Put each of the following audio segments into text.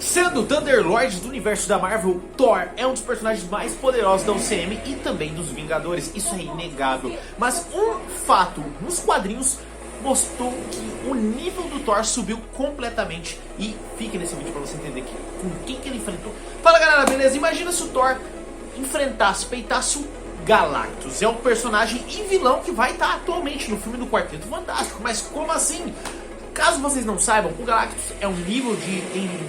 Sendo Thunderlord do universo da Marvel, Thor é um dos personagens mais poderosos da UCM e também dos Vingadores, isso é inegável. Mas um fato nos quadrinhos mostrou que o nível do Thor subiu completamente. E fica nesse vídeo pra você entender com quem que ele enfrentou. Fala galera, beleza? Imagina se o Thor enfrentasse, peitasse o Galactus. É um personagem e vilão que vai estar atualmente no filme do Quarteto Fantástico. Mas como assim? Caso vocês não saibam, o Galactus é um nível de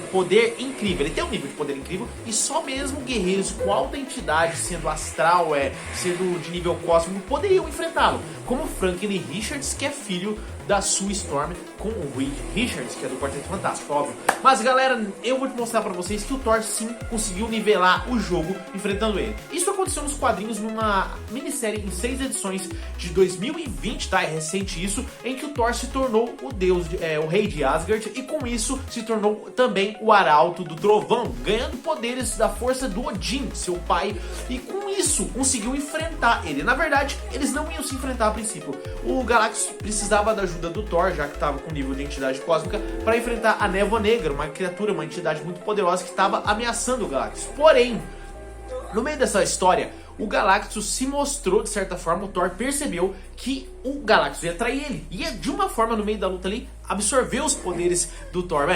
poder incrível. Ele tem um nível de poder incrível e só mesmo guerreiros com alta entidade, sendo astral, sendo de nível cósmico, poderiam enfrentá-lo. Como Franklin Richards, que é filho da Sue Storm, com o Reed Richards, que é do Quarteto Fantástico, óbvio. Mas galera, eu vou te mostrar pra vocês que o Thor sim conseguiu nivelar o jogo enfrentando ele. Isso aconteceu nos quadrinhos numa minissérie em 6 edições de 2020, tá? É recente isso, em que o Thor se tornou o deus, o rei de Asgard, e com isso se tornou também o arauto do trovão, ganhando poderes da força do Odin, seu pai, e com isso conseguiu enfrentar ele. Na verdade, eles não iam se enfrentar a princípio. O Galactus precisava da ajuda do Thor, já que estava com nível de entidade cósmica, para enfrentar a Névoa Negra, uma criatura, uma entidade muito poderosa que estava ameaçando o Galactus. Porém, no meio dessa história, o Galactus se mostrou, de certa forma, o Thor percebeu que o Galactus ia trair ele. E de uma forma, no meio da luta ali, absorveu os poderes do Thor.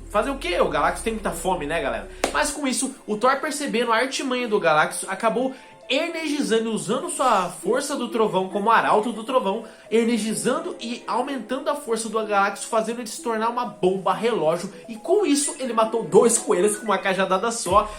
Fazer o que? O Galactus tem muita fome, né, galera? Mas com isso, o Thor, percebendo a artimanha do Galactus, acabou energizando, usando sua força do trovão como arauto do trovão, energizando e aumentando a força do Galactus, fazendo ele se tornar uma bomba relógio, e com isso ele matou 2 coelhos com uma cajadada só,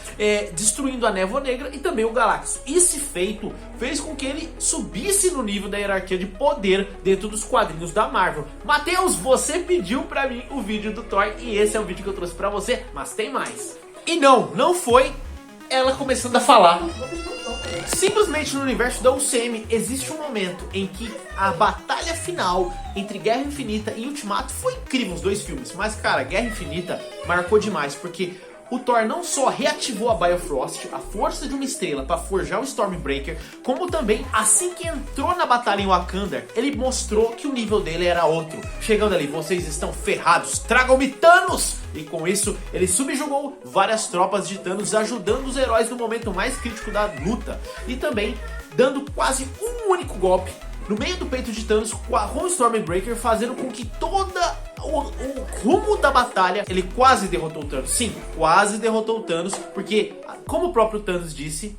destruindo a Névoa Negra e também o Galactus. Esse feito fez com que ele subisse no nível da hierarquia de poder dentro dos quadrinhos da Marvel. Matheus, você pediu pra mim o vídeo do Thor e esse é o vídeo que eu trouxe pra você, mas tem mais. E não foi ela começando a falar. Simplesmente no universo da UCM existe um momento em que a batalha final entre Guerra Infinita e Ultimato foi incrível, os 2 filmes. Mas cara, Guerra Infinita marcou demais, porque o Thor não só reativou a Bifrost, a força de uma estrela, para forjar o Stormbreaker, como também, assim que entrou na batalha em Wakanda, ele mostrou que o nível dele era outro. Chegando ali, vocês estão ferrados, tragam-me Thanos! E com isso, ele subjugou várias tropas de Thanos, ajudando os heróis no momento mais crítico da luta. E também dando quase um único golpe no meio do peito de Thanos com o Stormbreaker, fazendo com que toda o rumo da batalha, ele quase derrotou o Thanos. Sim, quase derrotou o Thanos, porque, como o próprio Thanos disse,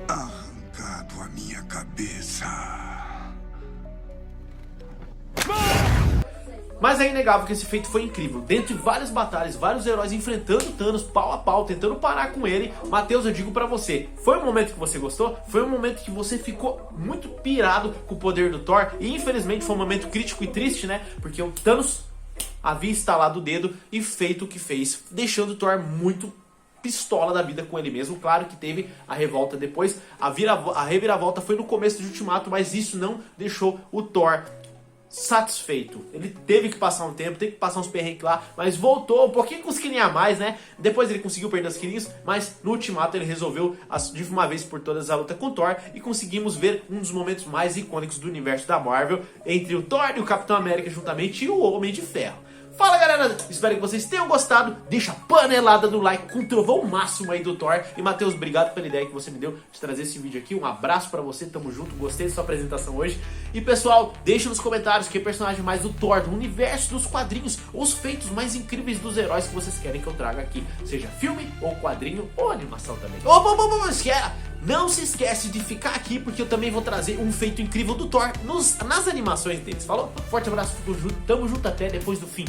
arrancado a minha cabeça. mas é inegável que esse feito foi incrível. Dentro de várias batalhas, vários heróis enfrentando Thanos pau a pau, tentando parar com ele. Matheus, eu digo pra você, foi um momento que você gostou? Foi um momento que você ficou muito pirado com o poder do Thor? E infelizmente foi um momento crítico e triste, né? Porque o Thanos havia estalado o dedo e feito o que fez, deixando o Thor muito pistola da vida com ele mesmo. Claro que teve a revolta depois, a reviravolta foi no começo de Ultimato, mas isso não deixou o Thor satisfeito. Ele teve que passar um tempo, teve que passar uns perrengues lá, mas voltou um pouquinho com os quilinhos a mais, né? Depois ele conseguiu perder os quilinhos, mas no Ultimato ele resolveu de uma vez por todas a luta com o Thor, e conseguimos ver um dos momentos mais icônicos do universo da Marvel, entre o Thor e o Capitão América juntamente, e o Homem de Ferro. Fala galera, espero que vocês tenham gostado. Deixa a panelada no like com o trovão máximo aí do Thor. E Matheus, obrigado pela ideia que você me deu de trazer esse vídeo aqui. Um abraço pra você, tamo junto, gostei da sua apresentação hoje. E pessoal, deixa nos comentários que personagem mais do Thor, do universo dos quadrinhos, os feitos mais incríveis dos heróis que vocês querem que eu traga aqui, seja filme, ou quadrinho, ou animação também. Não se esquece de ficar aqui, porque eu também vou trazer um feito incrível do Thor nas animações deles. Falou? Forte abraço, tamo junto até depois do fim.